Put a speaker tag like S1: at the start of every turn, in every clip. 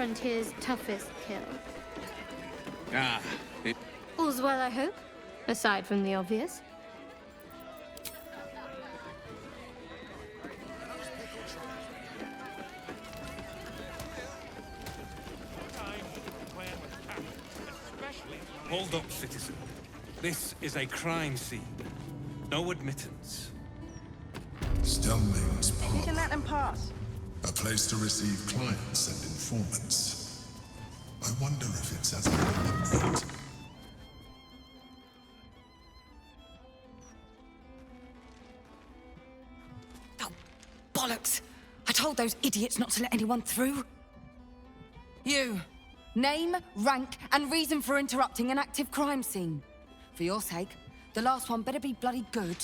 S1: Frontier's toughest kill?
S2: Ah, it...
S1: All's well, I hope? Aside from the obvious.
S2: Hold up, citizen. This is a crime scene. No admittance.
S3: Stelmane's
S4: You can
S3: Park.
S4: let them pass.
S3: A place to receive clients and informants. I wonder if it's as relevant.
S5: Oh, bollocks! I told those idiots not to let anyone through. You. Name, rank, and reason for interrupting an active crime scene. For your sake, the last one better be bloody good.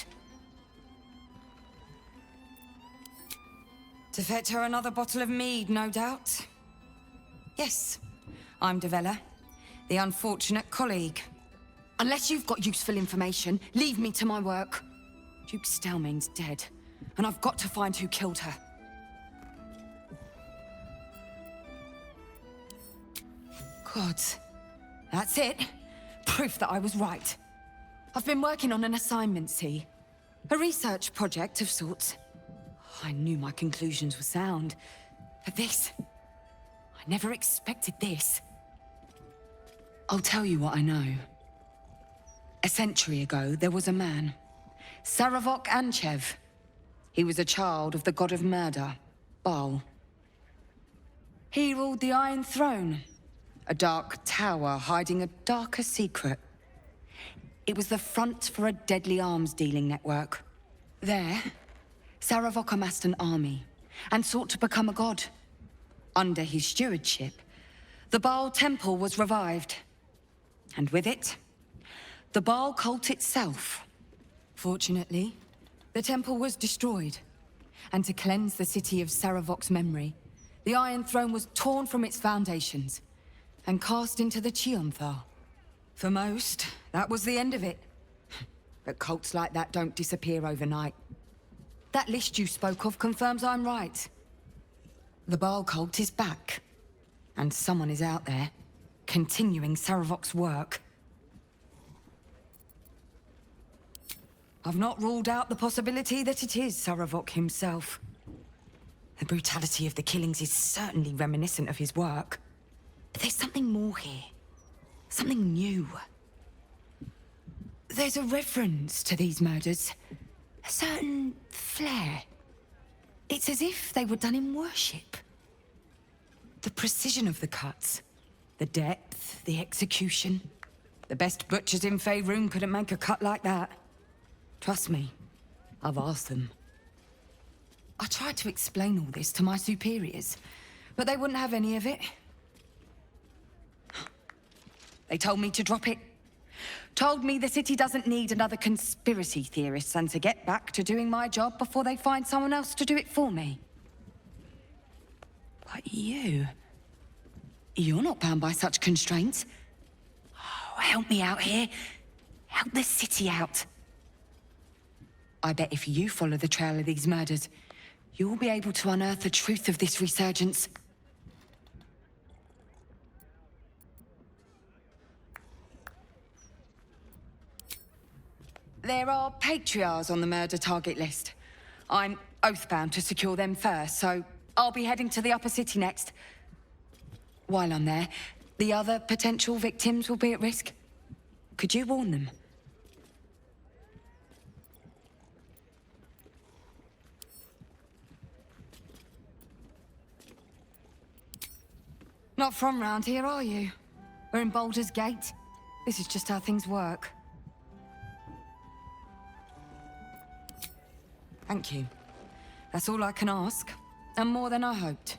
S5: To fetch her another bottle of mead, no doubt. Yes, I'm Devella, the unfortunate colleague. Unless you've got useful information, leave me to my work. Duke Stelmane's dead, and I've got to find who killed her. Gods. That's it. Proof that I was right. I've been working on an assignment, see? A research project of sorts. I knew my conclusions were sound. But this... I never expected this. I'll tell you what I know. A century ago, there was a man. Saravok Anchev. He was a child of the god of murder, Bhaal. He ruled the Iron Throne. A dark tower hiding a darker secret. It was the front for a deadly arms-dealing network. There, Saravok amassed an army and sought to become a god. Under his stewardship, the Bhaal Temple was revived. And with it, the Bhaal cult itself. Fortunately, the temple was destroyed. And to cleanse the city of Saravok's memory, the Iron Throne was torn from its foundations and cast into the Chionthar. For most, that was the end of it. But cults like that don't disappear overnight. That list you spoke of confirms I'm right. The Bhaal cult is back. And someone is out there, continuing Saravok's work. I've not ruled out the possibility that it is Saravok himself. The brutality of the killings is certainly reminiscent of his work. But there's something more here. Something new. There's a reference to these murders. A certain flair. It's as if they were done in worship. The precision of the cuts. The depth, the execution. The best butchers in Faerun couldn't make a cut like that. Trust me, I've asked them. I tried to explain all this to my superiors, but they wouldn't have any of it. They told me to drop it. Told me the city doesn't need another conspiracy theorist and to get back to doing my job before they find someone else to do it for me. But you're not bound by such constraints. Oh, help me out here. Help the city out. I bet if you follow the trail of these murders, you'll be able to unearth the truth of this resurgence. There are patriarchs on the murder target list. I'm oathbound to secure them first, so I'll be heading to the upper city next. While I'm there, the other potential victims will be at risk. Could you warn them? Not from round here, are you? We're in Baldur's Gate. This is just how things work. Thank you. That's all I can ask, and more than I hoped.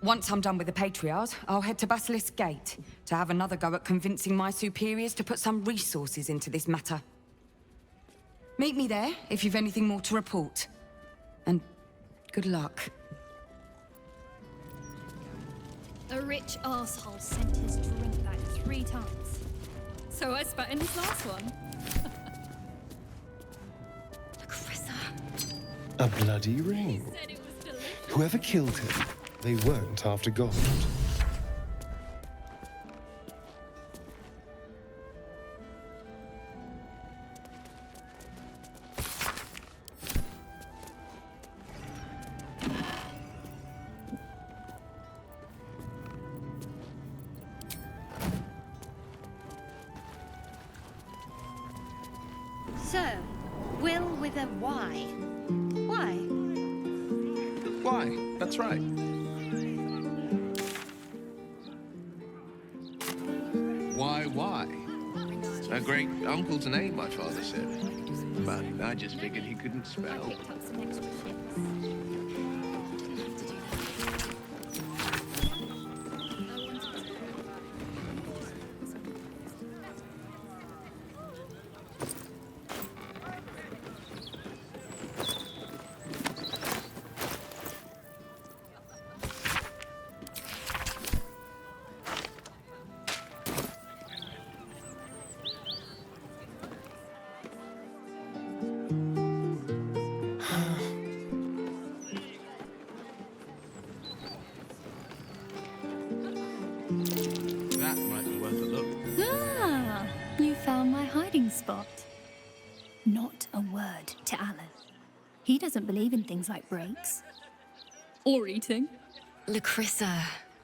S5: Once I'm done with the Patriarchs, I'll head to Basilisk Gate to have another go at convincing my superiors to put some resources into this matter. Meet me there if you've anything more to report. And good luck.
S6: A rich arsehole sent his drink back 3 times. So I spat in his last one.
S7: A bloody ring.
S6: Said it was delicious.
S7: Whoever killed him
S4: They weren't after gold.
S1: So, Will with a Y. Why?
S7: Why? That's right. Why? A great uncle's name, my father said. But I just figured he couldn't
S6: I
S7: spell.
S6: picked up some extra ships. Didn't have to do that.
S7: That might be worth a look.
S6: Ah, you found my hiding spot. Not a word to Alan. He doesn't believe in things like breaks. Or eating.
S5: Lacrissa,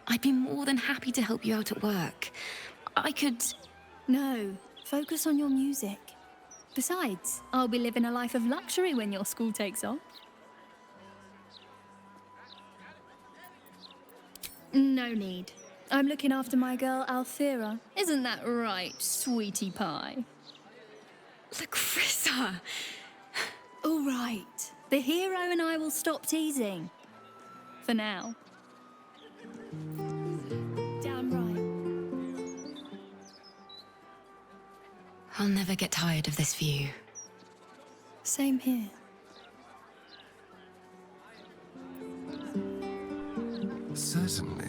S5: I'd be more than happy to help you out at work. I could...
S6: No, focus on your music. Besides, I'll be living a life of luxury when your school takes off. No need. I'm looking after my girl Althera. Isn't that right, sweetie pie?
S5: Lacrissa!
S6: All right. The hero and I will stop teasing. For now. Damn right.
S5: I'll never get tired of this view.
S6: Same here.
S4: Certainly.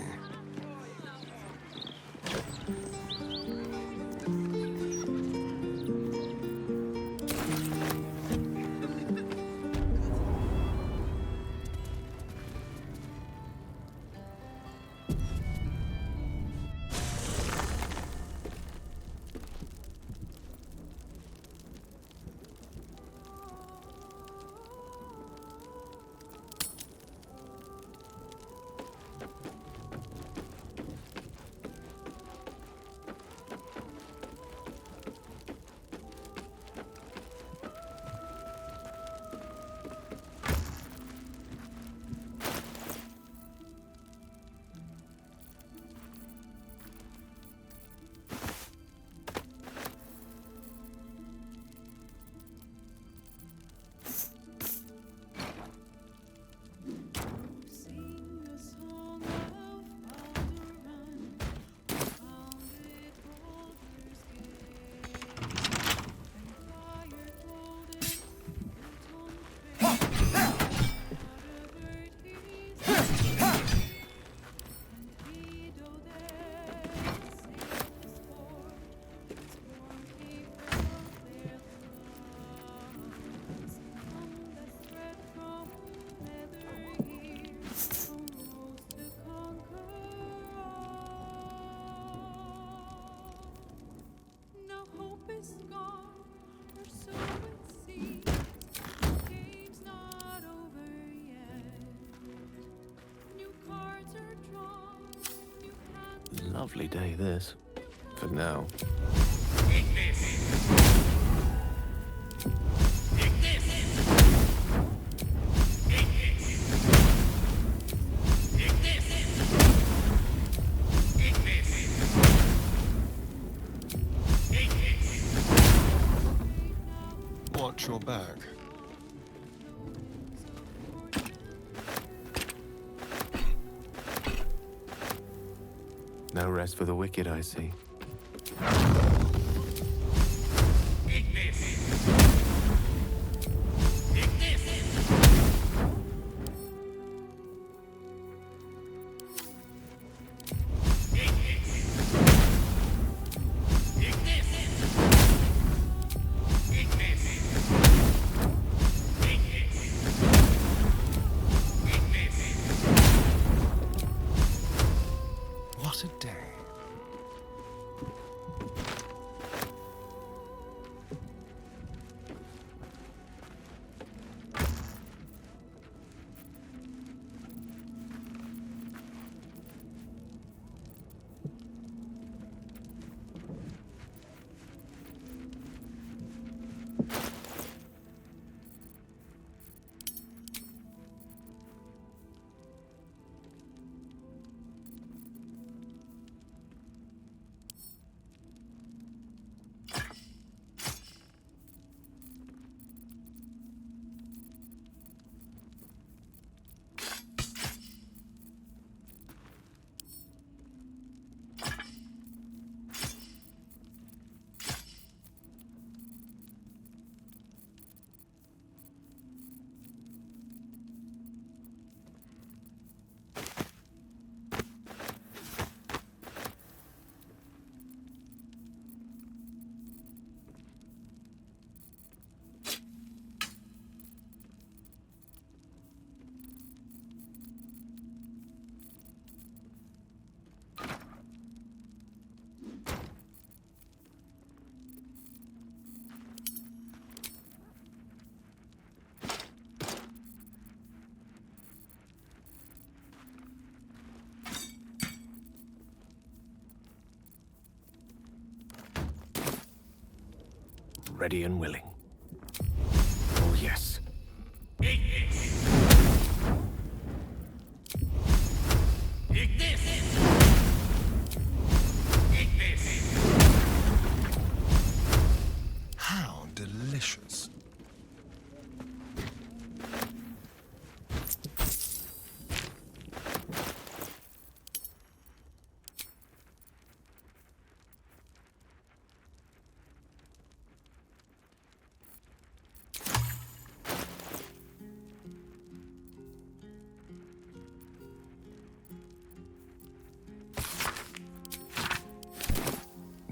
S8: Lovely day, this. For now.
S4: Watch your back.
S8: No rest for the wicked, I see. ready and willing. Oh, yes.
S4: How delicious.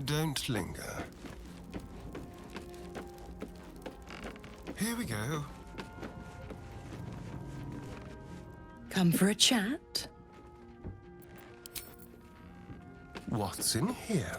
S4: Don't linger. Here we go.
S9: Come for a chat?
S4: What's in here?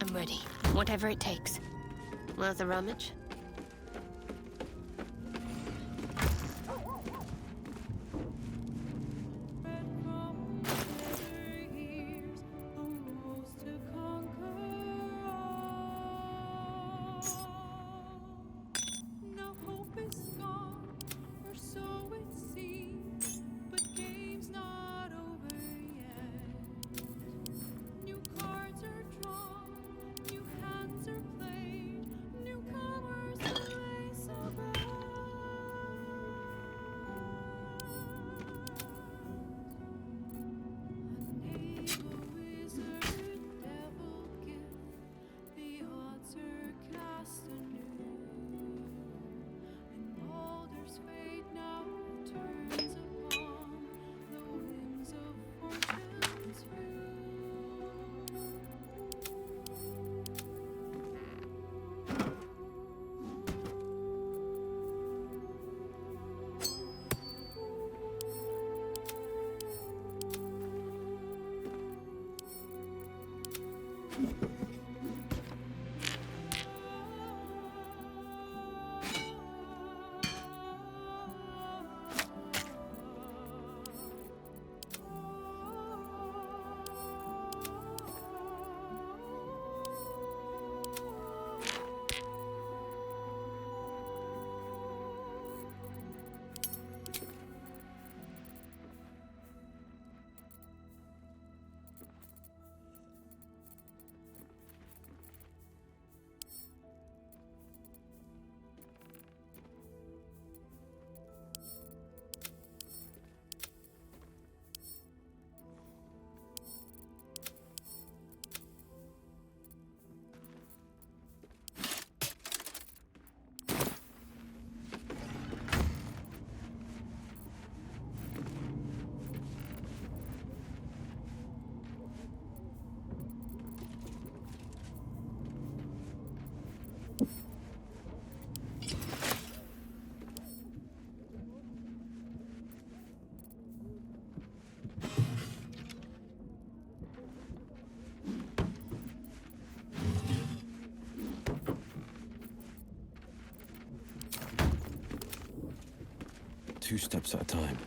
S10: I'm ready. Whatever it takes. Worth a rummage?
S8: Two steps at a time.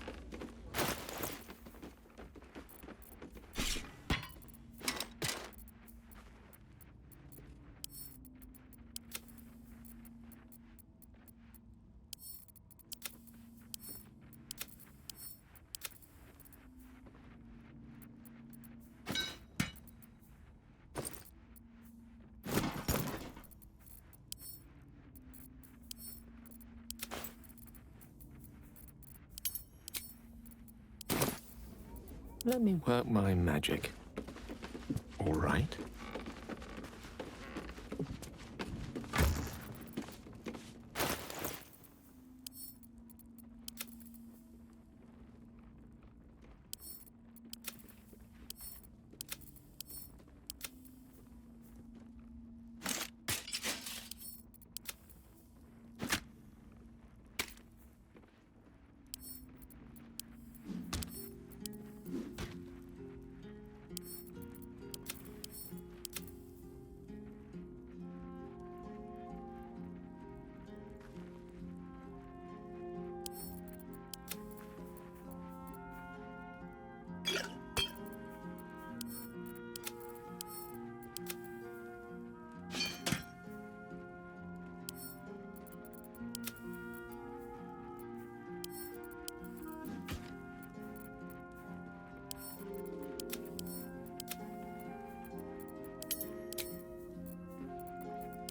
S8: Let me work my magic. All right?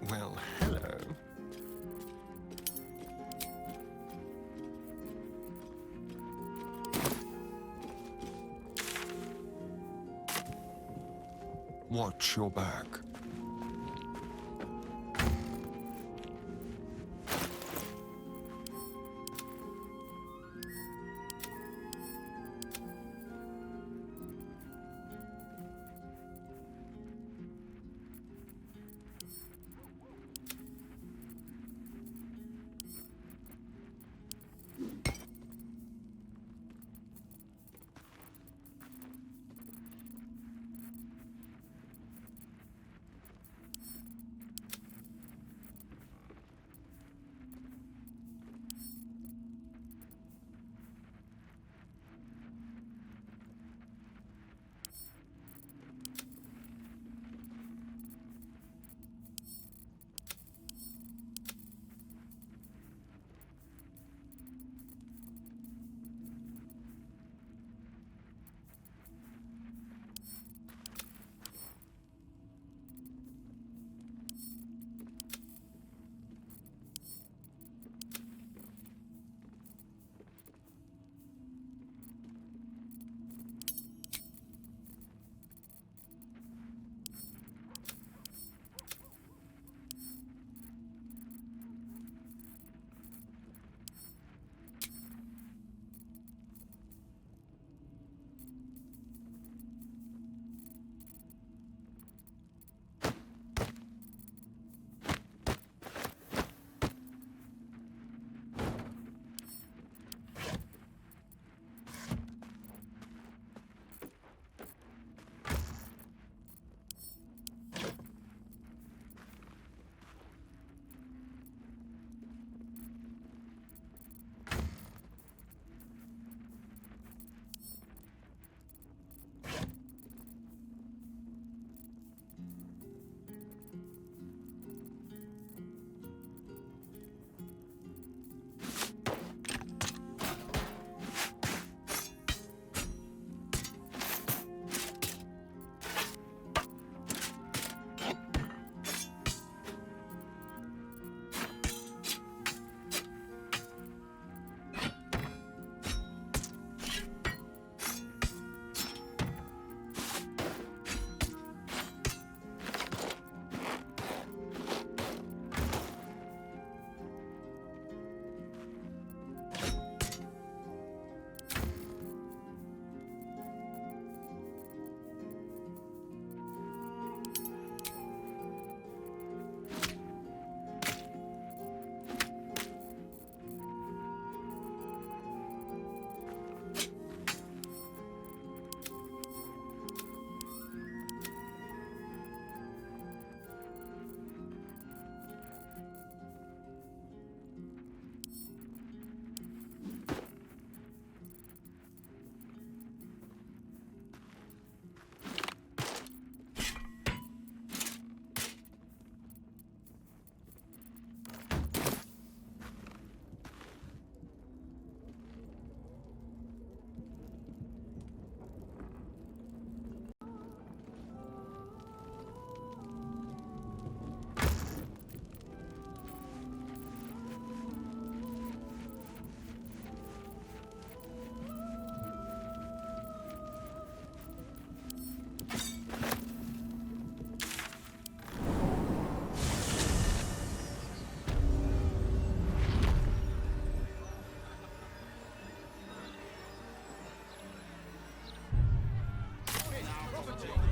S4: Well, hello. Watch your back.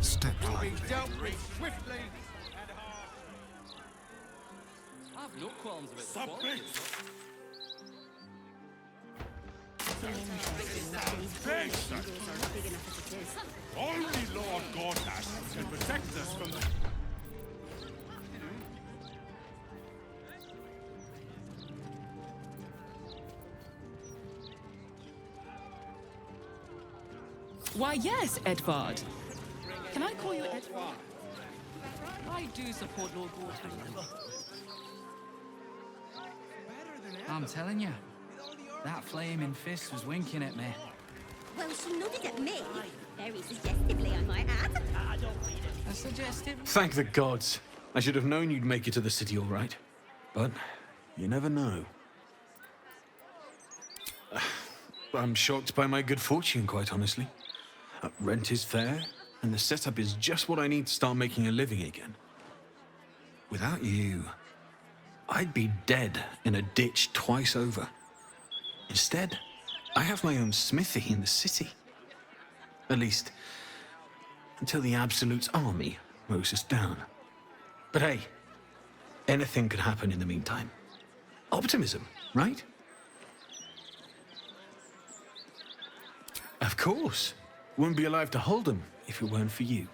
S4: Step lightly.
S11: I've no qualms with the quality.
S2: Only Lord Gortash can protect us from the...
S9: Why, yes, Edvard. Can I call you Edvard? I do support Lord Gortash.
S11: I'm telling you, that flaming fist was winking at me.
S1: Well, she nodded at me. Very suggestively, I might add.
S11: A suggestive?
S12: Thank the gods. I should have known you'd make it to the city all right. But you never know. I'm shocked by my good fortune, quite honestly. Rent is fair, and the setup is just what I need to start making a living again. Without you, I'd be dead in a ditch twice over. Instead, I have my own smithy in the city. At least, until the Absolute's army mows us down. But hey, anything could happen in the meantime. Optimism, right? Of course. Wouldn't be alive to hold them if it weren't for you.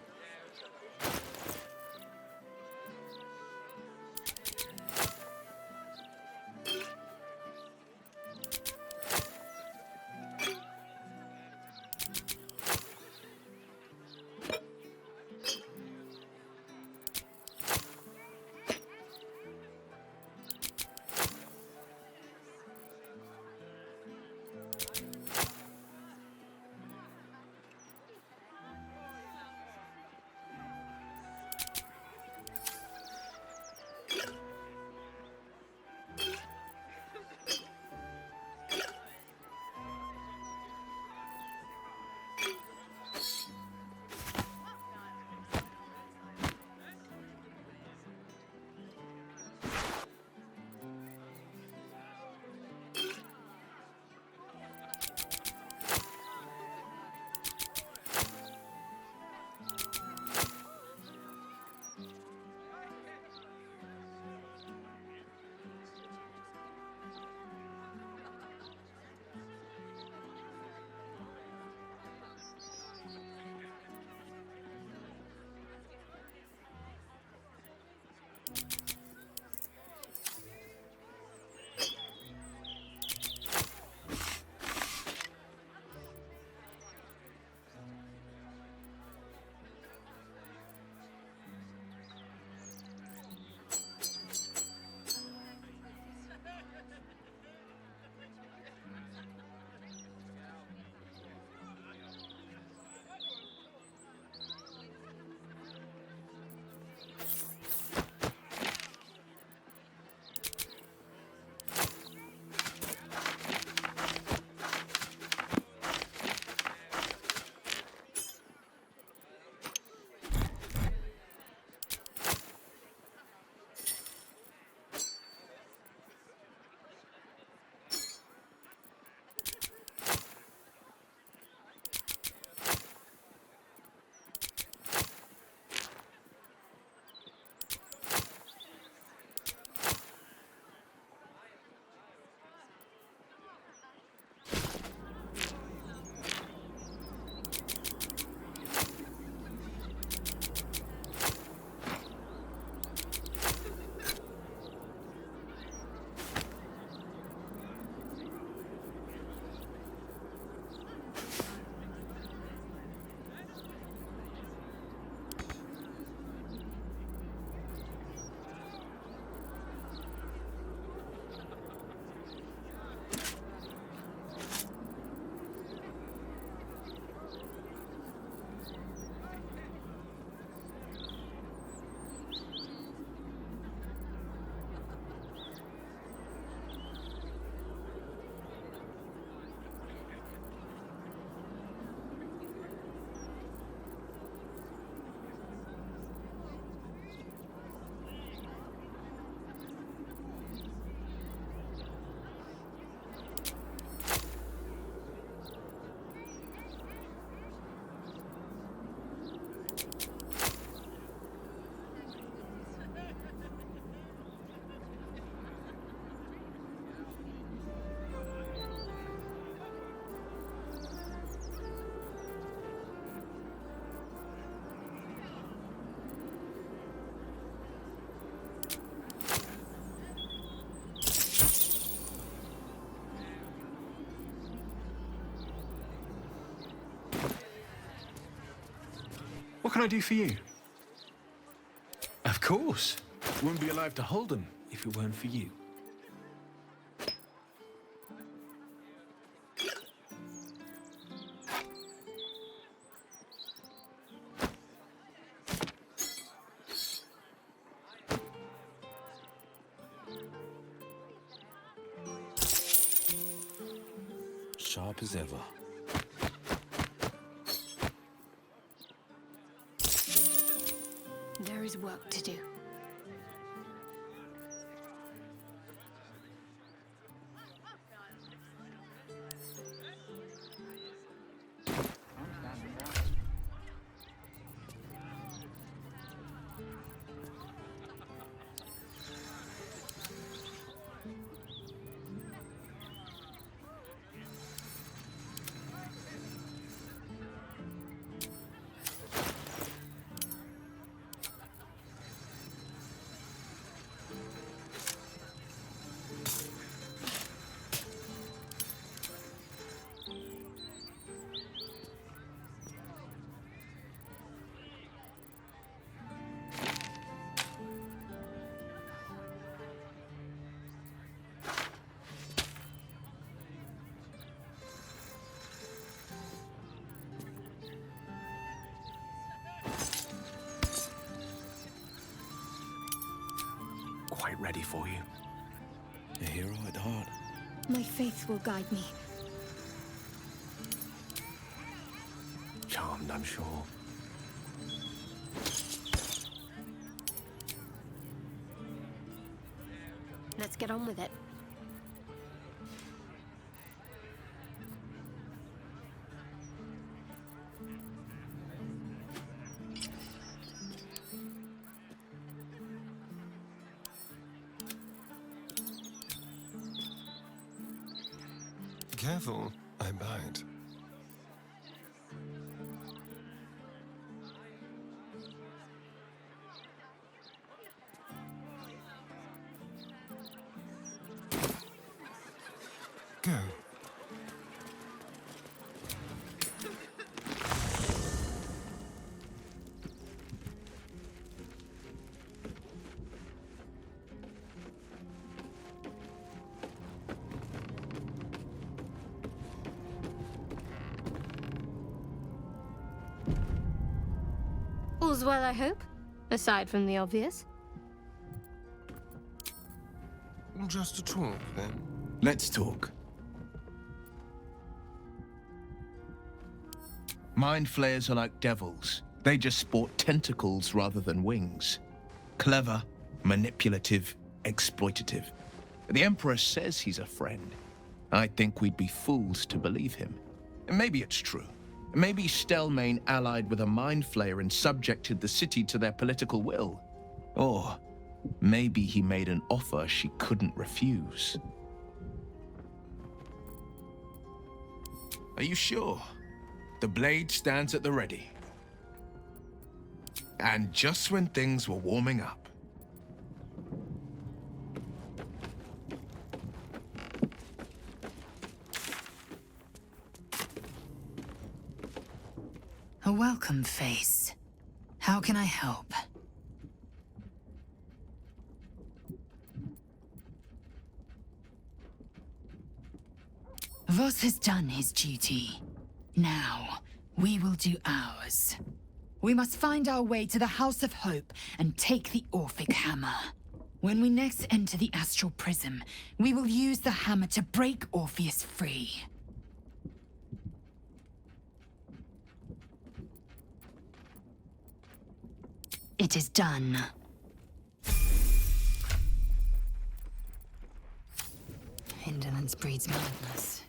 S12: What can I do for you? Of course. Wouldn't be alive to hold them if it weren't for you.
S13: sharp as ever.
S10: There is work to do.
S8: Quite ready for you.
S13: A hero at heart.
S6: My faith will guide me.
S8: Charmed, I'm sure.
S10: Let's get on with it.
S4: Careful, I bite. Go.
S10: All's well, I hope? Aside from the obvious.
S4: Just to talk, then.
S7: Let's talk. Mind flayers are like devils. They just sport tentacles rather than wings. Clever, manipulative, exploitative. The Emperor says he's a friend. I think we'd be fools to believe him. And maybe it's true. Maybe Stelmane allied with a mind flayer and subjected the city to their political will. Or maybe he made an offer she couldn't refuse. Are you sure? The blade stands at the ready. And just when things were warming up.
S14: A welcome face. How can I help? Voss has done his duty. Now, we will do ours. We must find our way to the House of Hope and take the Orphic Hammer. When we next enter the Astral Prism, we will use the hammer to break Orpheus free. It is done. Indolence breeds madness.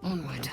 S14: Onward.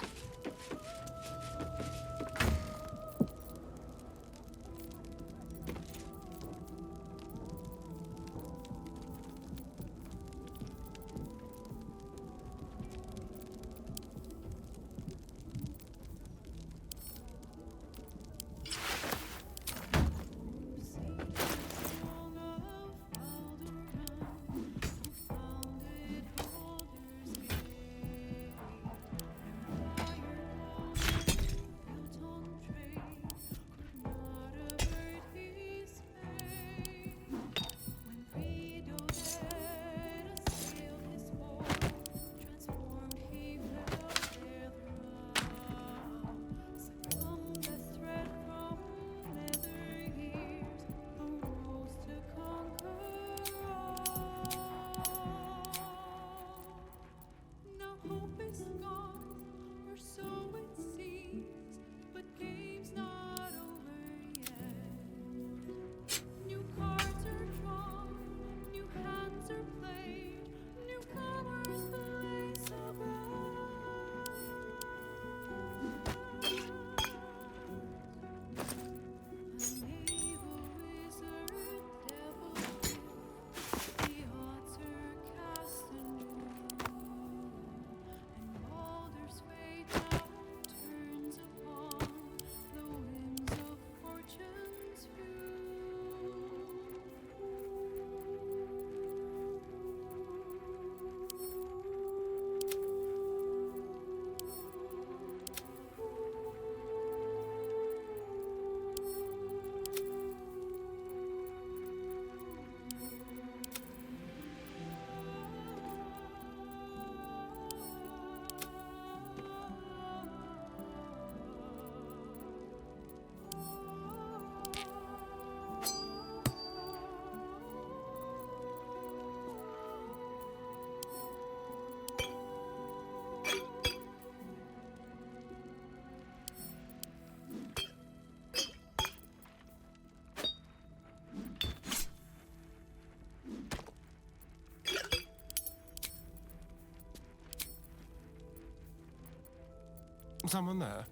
S4: Someone there?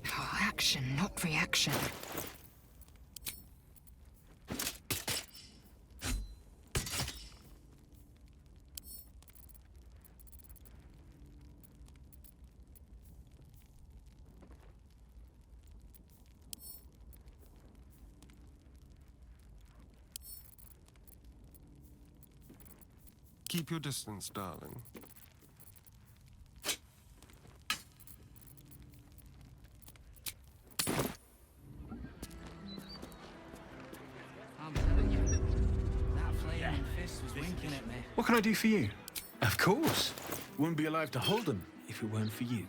S14: Oh, action, not reaction.
S4: Keep your distance, darling.
S11: I'm telling you, that flaming fist was winking at me.
S12: What can I do for you? Of course. Wouldn't be alive to hold them if it weren't for you.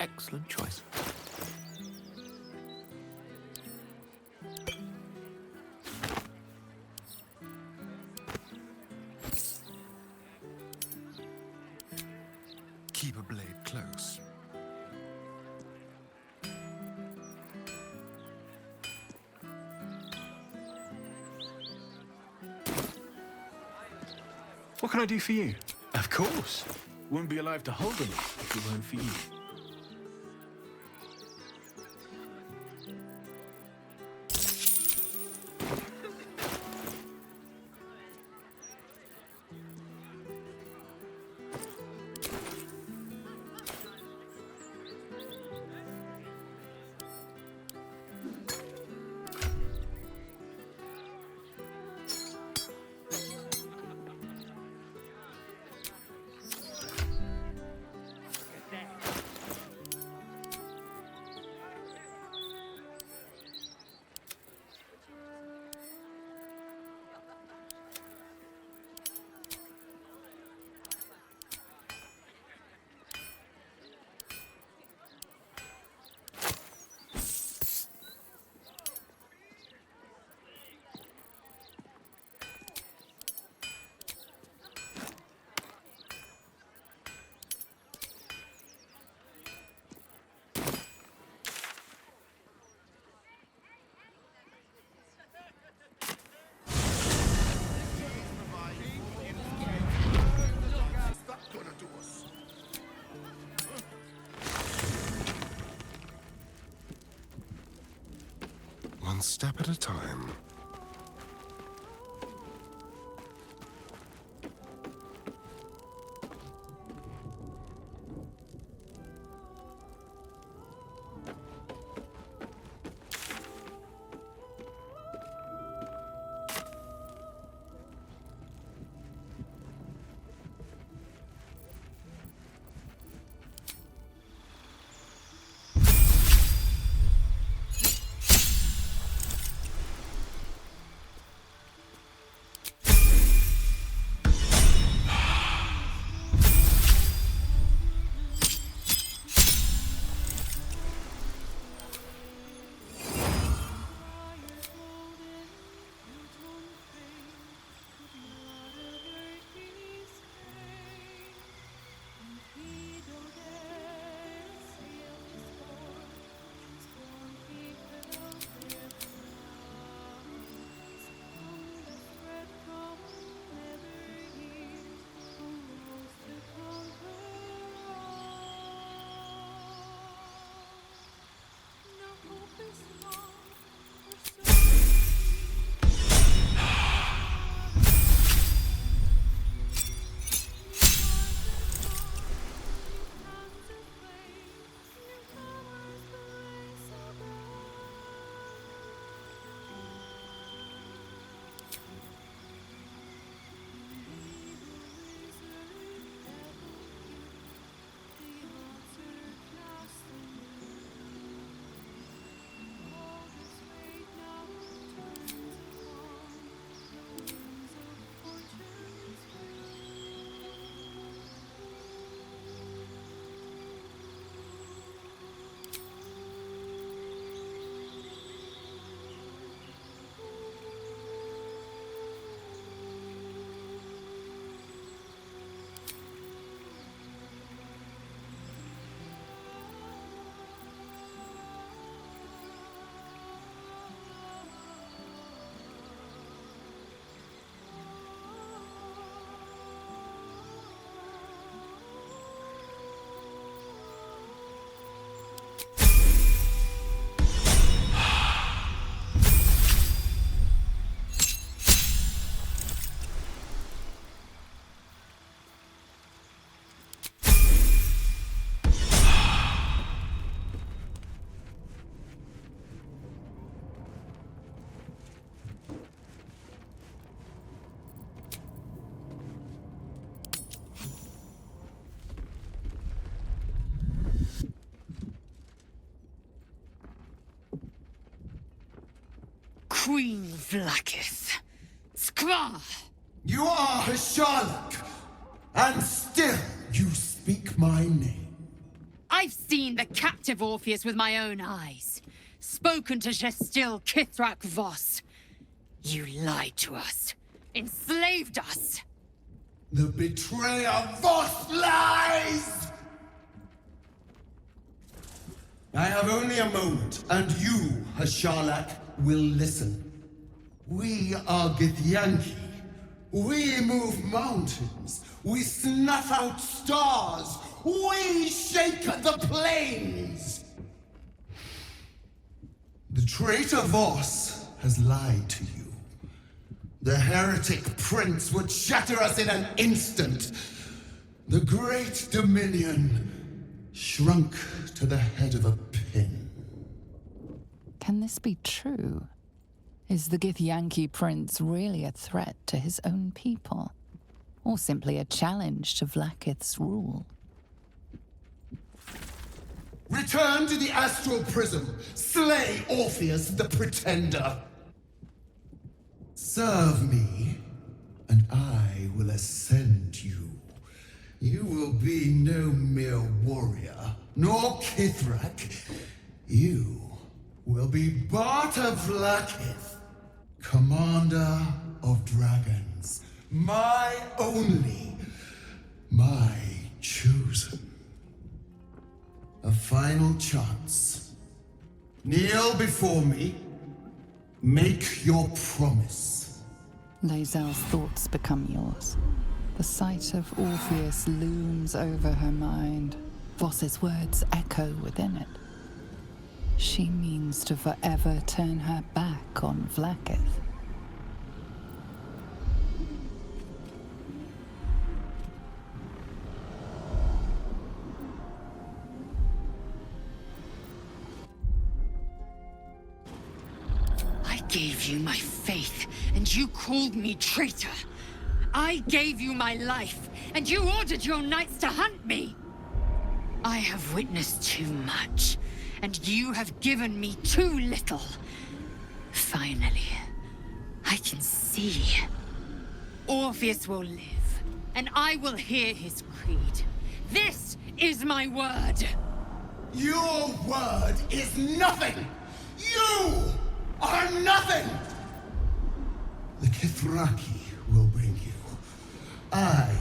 S8: Excellent choice.
S4: Keep a blade close.
S12: What can I do for you? Of course. Wouldn't be alive to hold them if it weren't for you.
S4: One step at a time.
S14: Queen Vlaakith. Skva!
S15: You are Hasharlak, and still you speak my name.
S14: I've seen the captive Orpheus with my own eyes. Spoken to Gestil Kithrak Voss. You lied to us. Enslaved us.
S15: The betrayer Voss lies! I have only a moment, and you, Hasharlak, will listen. We are Githyanki. We move mountains. We snuff out stars. We shake the plains. The traitor Voss has lied to you. The heretic prince would shatter us in an instant. The great dominion shrunk to the head of a pin.
S16: Can this be true? Is the Githyanki prince really a threat to his own people? Or simply a challenge to Vlaakith's rule?
S15: Return to the astral prism. Slay Orpheus the Pretender. Serve me, and I will ascend you. You will be no mere warrior, nor Kithrak. You will be Barta Vlaakith, commander of dragons. My only, my chosen. A final chance. Kneel before me. Make your promise.
S16: Lae'zel's thoughts become yours. The sight of Orpheus looms over her mind. Voss's words echo within it. She means to forever turn her back on Vlaakith.
S14: I gave you my faith, and you called me traitor. I gave you my life, and you ordered your knights to hunt me. I have witnessed too much, and you have given me too little. Finally, I can see. Orpheus will live, and I will hear his creed. This is my word.
S15: Your word is nothing! You are nothing! The Kithraki will bring you. I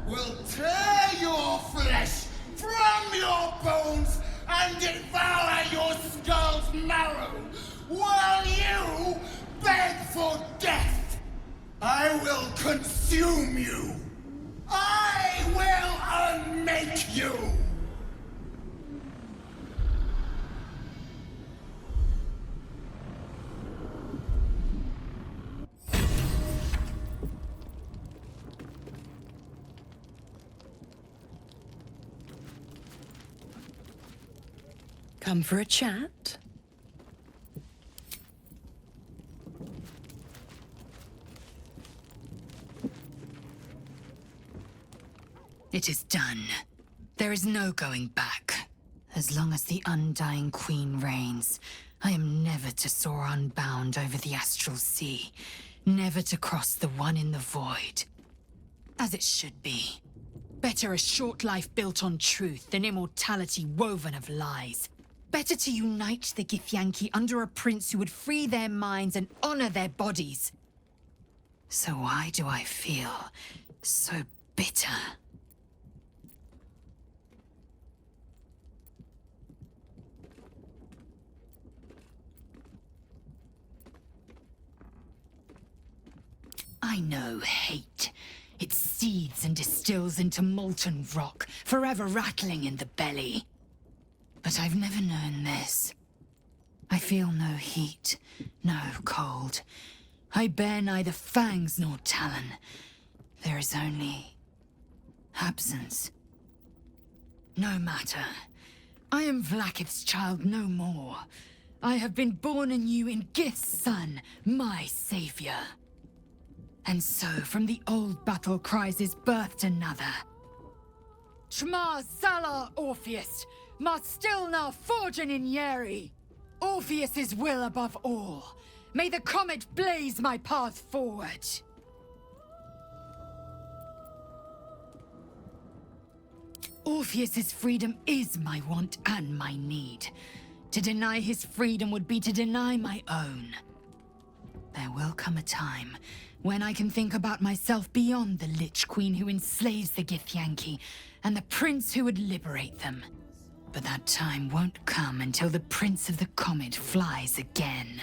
S15: will tear your flesh from your bones and devour your skull's marrow, while you beg for death. I will consume you. I will unmake you.
S9: Come for a chat?
S14: It is done. There is no going back. As long as the Undying Queen reigns, I am never to soar unbound over the astral sea, never to cross the one in the void. As it should be. Better a short life built on truth than immortality woven of lies. Better to unite the Githyanki under a prince who would free their minds and honor their bodies. So why do I feel so bitter? I know hate. It seethes and distills into molten rock, forever rattling in the belly. But I've never known this. I feel no heat, no cold. I bear neither fangs nor talon. There is only absence. No matter. I am Vlaakith's child no more. I have been born anew in Gith's son, my savior. And so, from the old battle cries is birthed another. Shma Salar Orpheus, Ma still now forging in Yeri. Orpheus's will above all. May the comet blaze my path forward. Orpheus's freedom is my want and my need. To deny his freedom would be to deny my own. There will come a time when I can think about myself beyond the Lich Queen who enslaves the Githyanki and the prince who would liberate them. But that time won't come until the Prince of the Comet flies again.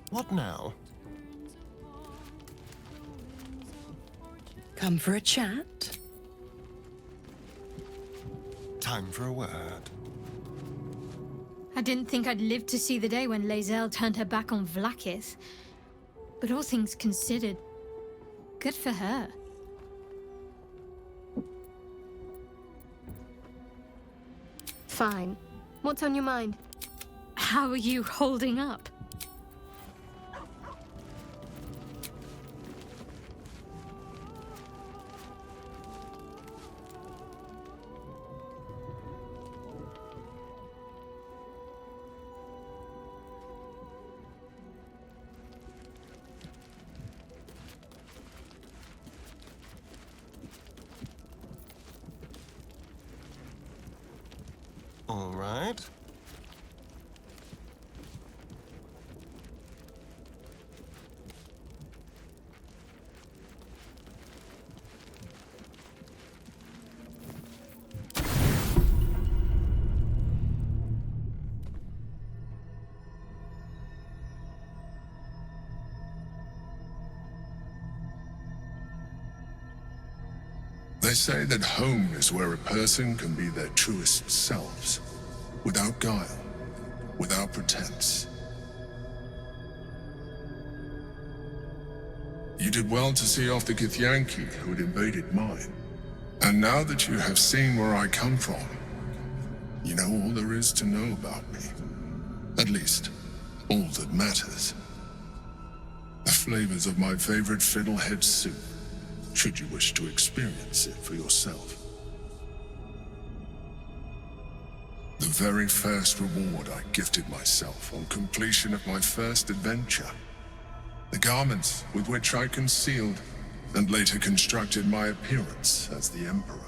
S4: What now?
S17: Come for a chat?
S4: Time for a word.
S6: I didn't think I'd live to see the day when Lae'zel turned her back on Vlaakith. But all things considered, good for her.
S10: Fine. What's on your mind?
S6: How are you holding up?
S4: All right.
S3: They say that home is where a person can be their truest selves, without guile, without pretense. You did well to see off the Githyanki who had invaded mine. And now that you have seen where I come from, you know all there is to know about me. At least, all that matters. The flavors of my favorite fiddlehead soup, should you wish to experience it for yourself. The very first reward I gifted myself on completion of my first adventure. The garments with which I concealed and later constructed my appearance as the Emperor.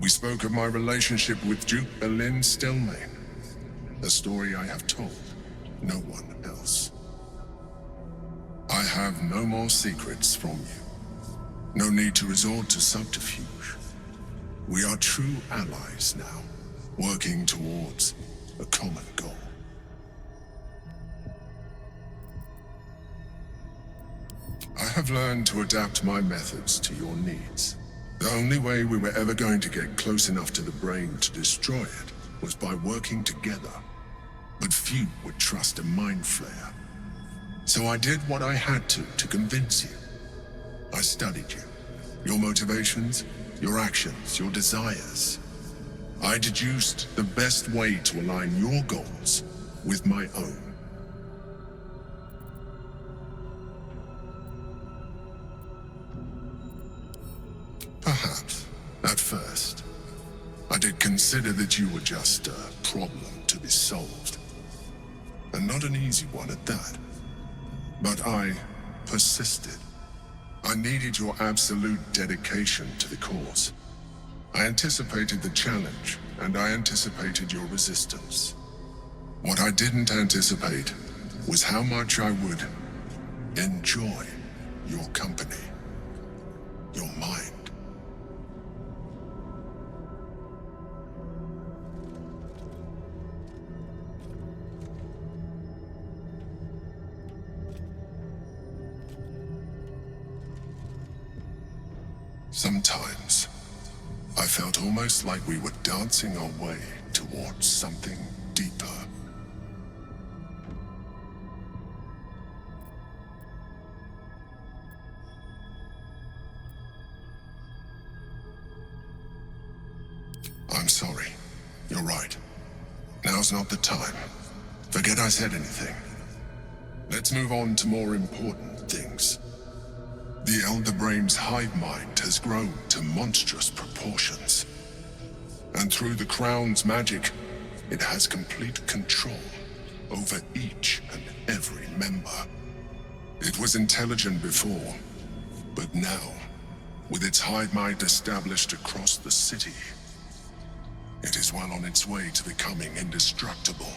S3: We spoke of my relationship with Duke Larian Studios, a story I have told no one else. I have no more secrets from you. No need to resort to subterfuge. We are true allies now, working towards a common goal. I have learned to adapt my methods to your needs. The only way we were ever going to get close enough to the brain to destroy it was by working together. But few would trust a mind flayer. So I did what I had to convince you. I studied you, your motivations, your actions, your desires. I deduced the best way to align your goals with my own. Perhaps, at first, I did consider that you were just a problem to be solved. And not an easy one at that. But I persisted. I needed your absolute dedication to the cause. I anticipated the challenge, and I anticipated your resistance. What I didn't anticipate was how much I would enjoy your company, your mind. Sometimes, I felt almost like we were dancing our way towards something deeper. I'm sorry. You're right. Now's not the time. Forget I said anything. Let's move on to more important things. The Elder Brain's hive mind has grown to monstrous proportions. And through the Crown's magic, it has complete control over each and every member. It was intelligent before, but now, with its hive mind established across the city, it is well on its way to becoming indestructible.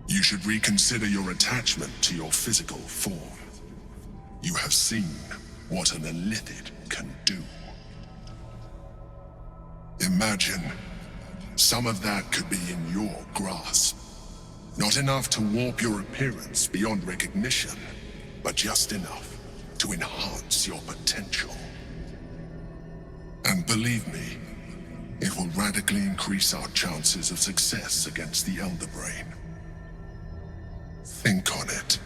S3: You should reconsider your attachment to your physical form. You have seen what an illithid can do. Imagine some of that could be in your grasp. Not enough to warp your appearance beyond recognition, but just enough to enhance your potential. And believe me, it will radically increase our chances of success against the Elder Brain. Think on it.